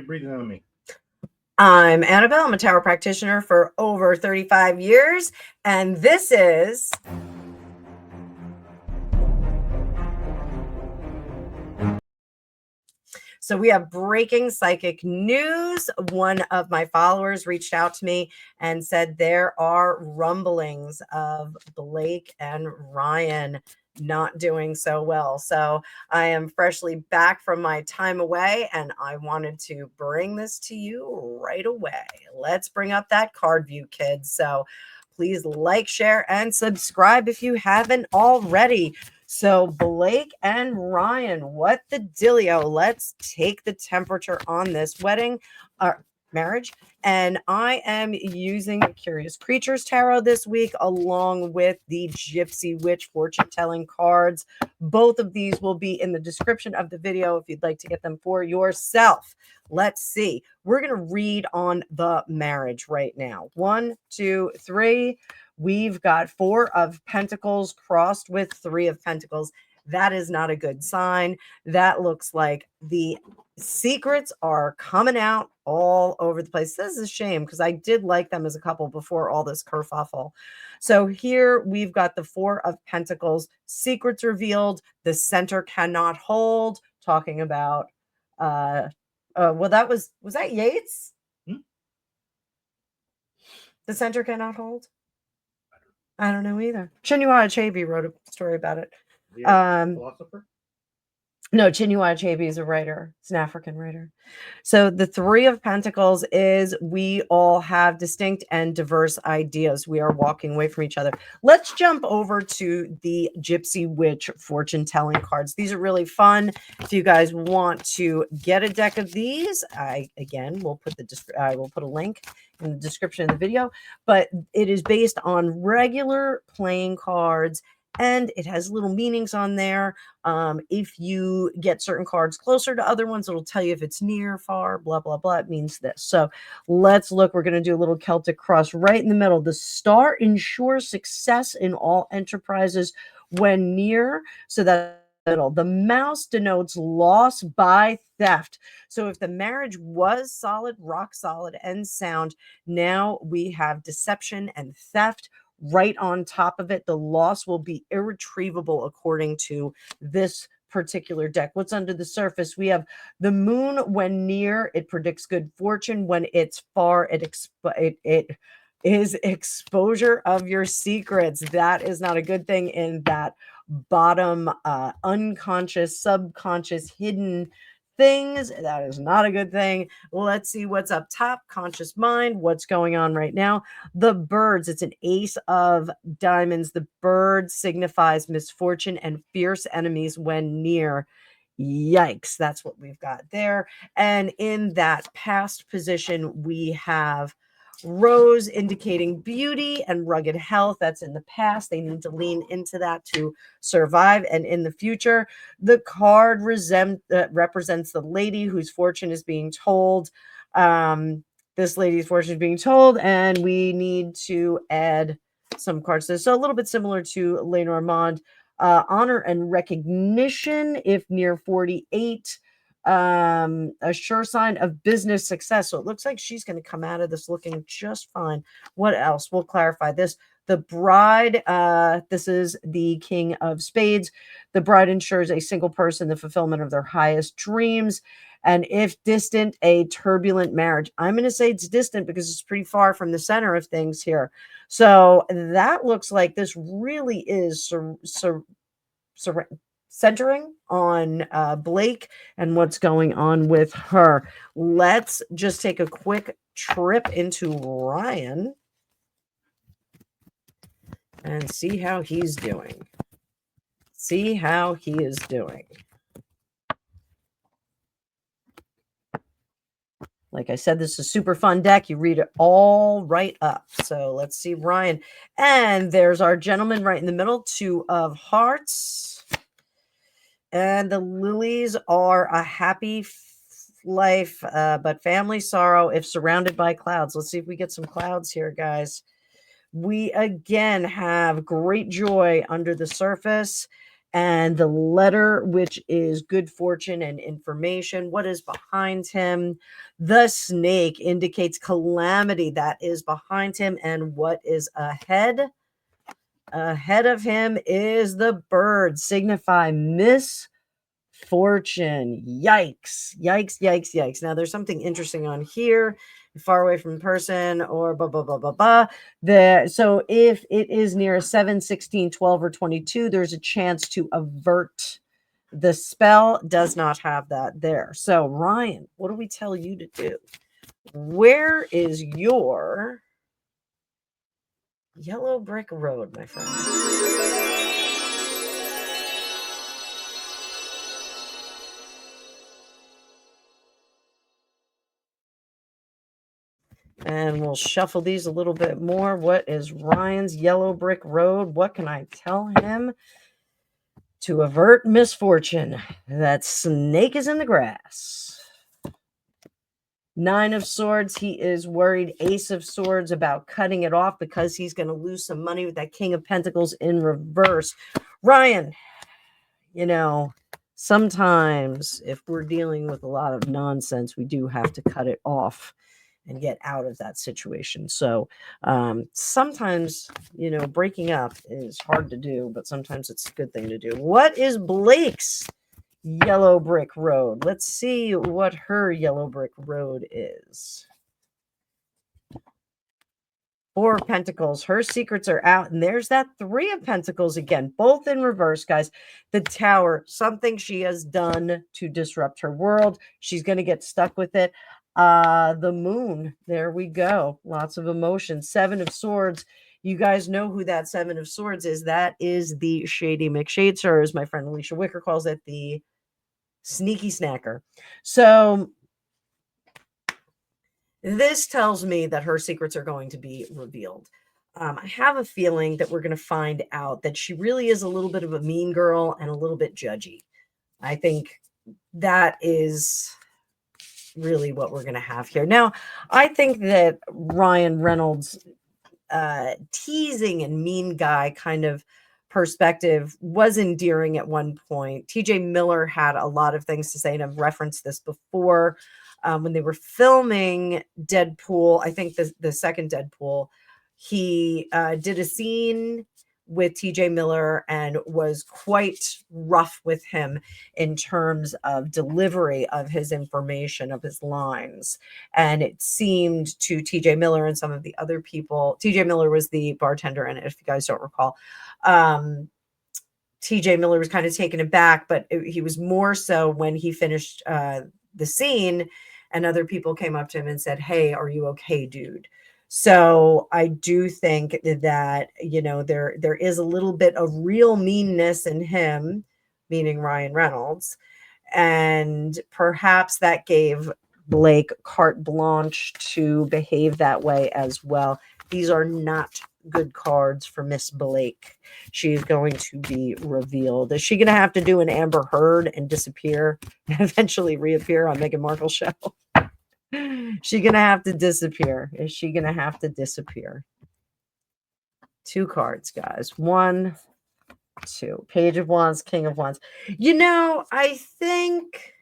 breathing on me. I'm Annabelle. I'm a tarot practitioner for over 35 years, and this is So we have breaking psychic news. One of my followers reached out to me and said there are rumblings of Blake and Ryan not doing so well. So I am freshly back from my time away and I wanted to bring this to you right away. Let's bring up that card view, kids. So please like, share, and subscribe if you haven't already. So Blake and Ryan, what the dealio? Let's take the temperature on this wedding or marriage. And I am using the Curious Creatures Tarot this week, along with the Gypsy Witch fortune telling cards. Both of these will be in the description of the video if you'd like to get them for yourself. Let's see. We're going to read on the marriage right now. 1, 2, 3. We've got 4 of Pentacles crossed with 3 of Pentacles. That is not a good sign. That looks like the secrets are coming out all over the place. This is a shame because I did like them as a couple before all this kerfuffle. So here we've got the 4 of Pentacles, secrets revealed, the center cannot hold, talking about well, that was that Yates? The center cannot hold. I don't know either. Chinua Achebe wrote a story about it. Philosopher? No, Chinua Achebe is a writer. It's an African writer. So the 3 of Pentacles is we all have distinct and diverse ideas. We are walking away from each other. Let's jump over to the Gypsy Witch fortune telling cards. These are really fun. If you guys want to get a deck of these, I will put a link in the description of the video, but it is based on regular playing cards and it has little meanings on there. If you get certain cards closer to other ones, it'll tell you if it's near, far, blah, blah, blah. It means this. So let's look. We're going to do a little Celtic cross right in the middle. The star ensures success in all enterprises when near. So that the mouse denotes loss by theft. So if the marriage was solid, rock solid, and sound, now we have deception and theft right on top of it. The loss will be irretrievable according to this particular deck. What's under the surface? We have the moon when near, it predicts good fortune. When it's far, it is exposure of your secrets. That is not a good thing in that bottom unconscious, subconscious, hidden things. That is not a good thing. Let's see what's up top. Conscious mind. What's going on right now? The birds. It's an ace of diamonds. The bird signifies misfortune and fierce enemies when near. Yikes. That's what we've got there. And in that past position, we have Rose indicating beauty and rugged health. That's in the past. They need to lean into that to survive. And in the future, the card represents the lady whose fortune is being told. This lady's fortune is being told, and we need to add some cards. So a little bit similar to Lenormand. Honor and recognition if near 48. A sure sign of business success. So it looks like she's going to come out of this looking just fine. What else? We'll clarify this. The bride, this is the King of Spades. The bride ensures a single person the fulfillment of their highest dreams. And if distant, a turbulent marriage. I'm going to say it's distant because it's pretty far from the center of things here. So that looks like this really is centering on Blake and what's going on with her. Let's just take a quick trip into Ryan and see how he's doing. See how he is doing. Like I said, this is a super fun deck. You read it all right up. So let's see Ryan. And there's our gentleman right in the middle, 2 of hearts. And the lilies are a happy life, but family sorrow if surrounded by clouds. Let's see if we get some clouds here, guys. We again have great joy under the surface and the letter, which is good fortune and information. What is behind him? The snake indicates calamity that is behind him. And what is ahead? Ahead of him is the bird, signify misfortune. Yikes, yikes, yikes, yikes. Now there's something interesting on here. Far away from the person, or blah blah blah blah blah. So if it is near 7, 16, 12, or 22, there's a chance to avert the spell. Does not have that there. So Ryan, what do we tell you to do? Where is your yellow brick road, my friend? And we'll shuffle these a little bit more. What is Ryan's yellow brick road? What can I tell him to avert misfortune? That snake is in the grass. 9 of Swords. He is worried. Ace of Swords about cutting it off because he's going to lose some money with that King of Pentacles in reverse. Ryan, sometimes if we're dealing with a lot of nonsense, we do have to cut it off and get out of that situation. So sometimes, breaking up is hard to do, but sometimes it's a good thing to do. What is Blake's yellow brick road? Let's see what her yellow brick road is. 4 of Pentacles. Her secrets are out. And there's that 3 of Pentacles again, both in reverse, guys. The Tower, something she has done to disrupt her world. She's going to get stuck with it. The Moon. There we go. Lots of emotion. 7 of Swords. You guys know who that 7 of Swords is. That is the Shady McShades, or as my friend Alicia Wicker calls it, the sneaky snacker. So this tells me that her secrets are going to be revealed. I have a feeling that we're going to find out that she really is a little bit of a mean girl and a little bit judgy. I think that is really what we're going to have here. Now, I think that Ryan Reynolds' teasing and mean guy kind of perspective was endearing at one point. TJ Miller had a lot of things to say, and I've referenced this before. When they were filming Deadpool, I think the second Deadpool, he did a scene with TJ Miller and was quite rough with him in terms of delivery of his information, of his lines. And it seemed to TJ Miller and some of the other people, TJ Miller was the bartender in it, if you guys don't recall. TJ Miller was kind of taken aback, but he was more so when he finished the scene and other people came up to him and said, "Hey, are you okay, dude?" So I do think that, there is a little bit of real meanness in him, meaning Ryan Reynolds. And perhaps that gave Blake carte blanche to behave that way as well. These are not good cards for Miss Blake. She's going to be revealed. Is she going to have to do an Amber Heard and disappear and eventually reappear on Meghan Markle's show? She going to have to disappear. Is she going to have to disappear? 2 cards, guys. 1, 2. Page of Wands, King of Wands. I think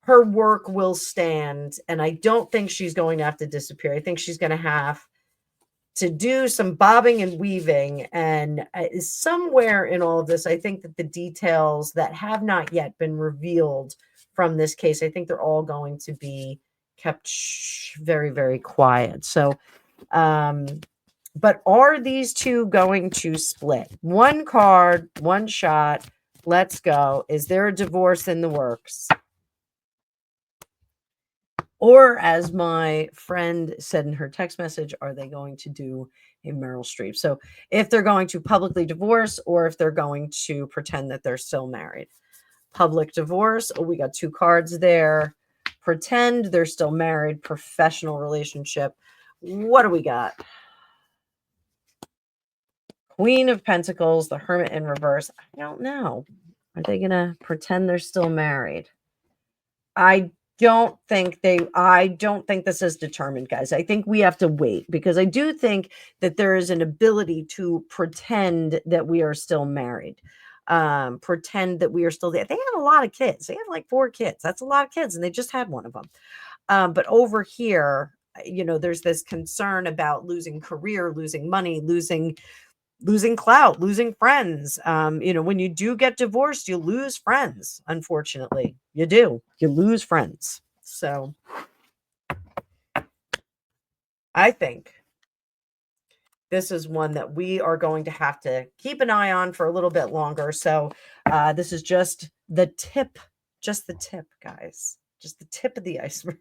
her work will stand, and I don't think she's going to have to disappear. I think she's going to have to do some bobbing and weaving, and somewhere in all of this, I think that the details that have not yet been revealed from this case, I think they're all going to be kept very, very quiet. So, but are these two going to split? 1 card, 1 shot. Let's go. Is there a divorce in the works? Or, as my friend said in her text message, are they going to do a Meryl Streep? So if they're going to publicly divorce, or if they're going to pretend that they're still married. Public divorce. Oh, we got 2 cards there. Pretend they're still married. Professional relationship. What do we got? Queen of Pentacles, the Hermit in reverse. I don't know. Are they going to pretend they're still married? I don't think this is determined, guys. I think we have to wait, because I do think that there is an ability to pretend that we are still married. pretend that we are still there. They have a lot of kids. They have like 4 kids. That's a lot of kids, and they just had one of them. But over here, there's this concern about losing career, losing money, losing clout, losing friends. When you do get divorced, you lose friends. Unfortunately, you do. You lose friends. So I think this is one that we are going to have to keep an eye on for a little bit longer. So this is just the tip, guys, just the tip of the iceberg.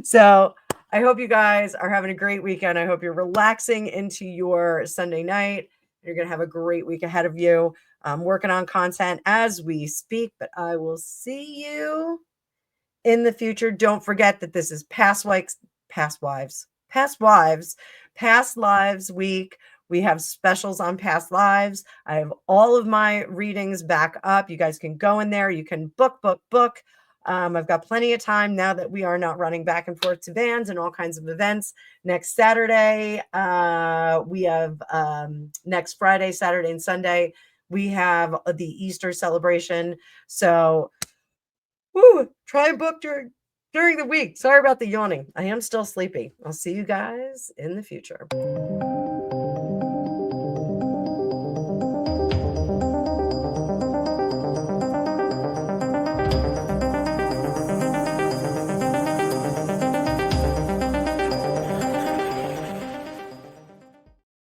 So I hope you guys are having a great weekend. I hope you're relaxing into your Sunday night. You're going to have a great week ahead of you. I'm working on content as we speak, but I will see you in the future. Don't forget that this is Past Lives Week. We have specials on past lives. I have all of my readings back up. You guys can go in there. You can book. I've got plenty of time now that we are not running back and forth to bands and all kinds of events. Next Saturday, we have next Friday, Saturday, and Sunday, we have the Easter celebration. So try and book during the week. Sorry about the yawning. I am still sleepy. I'll see you guys in the future.